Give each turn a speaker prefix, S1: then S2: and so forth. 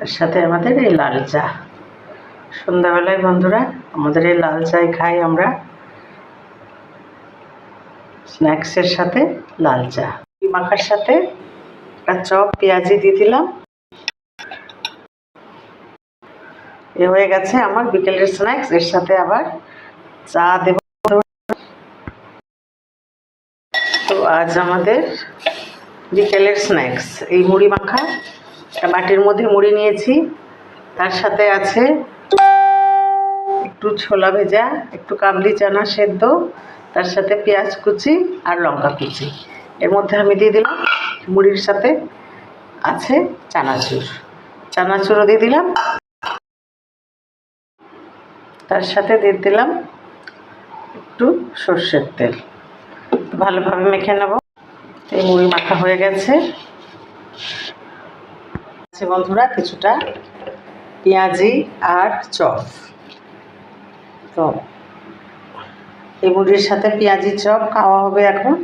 S1: তার সাথে আমাদের এই লাল চা। সন্ধ্যাবেলায় বন্ধুরা আমাদের এই লাল চাই খাই আমরা, স্ন্যাক্সের সাথে লাল চা। মাখার সাথে একটা চপ পেঁয়াজি দিয়ে দিলাম। এ হয়ে গেছে আমার বিকেলের স্ন্যাক্স। এর সাথে আবার চা দেব। তো আজ আমাদের বিকেলের স্ন্যাক্স এই মুড়ি মাখা। একটা বাটির মধ্যে মুড়ি নিয়েছি, তার সাথে আছে একটু ছোলা ভেজা, একটু কাবলি চানা সেদ্ধ, তার সাথে পেঁয়াজ কুচি আর লঙ্কা কুচি। এর মধ্যে আমি দিয়ে দিলাম মুড়ির সাথে আছে চানাচুর, চানাচুরও দিয়ে দিলাম। তার সাথে দিয়ে দিলাম একটু সর্ষের তেল। ভালোভাবে মেখে নেব। এই মুড়ি মাখা হয়ে গেছে। বন্ধুরা কিছুটা পেঁয়াজি আর চপ। তো এই মুড়ির সাথে পেঁয়াজি চপ খাওয়া হবে এখন।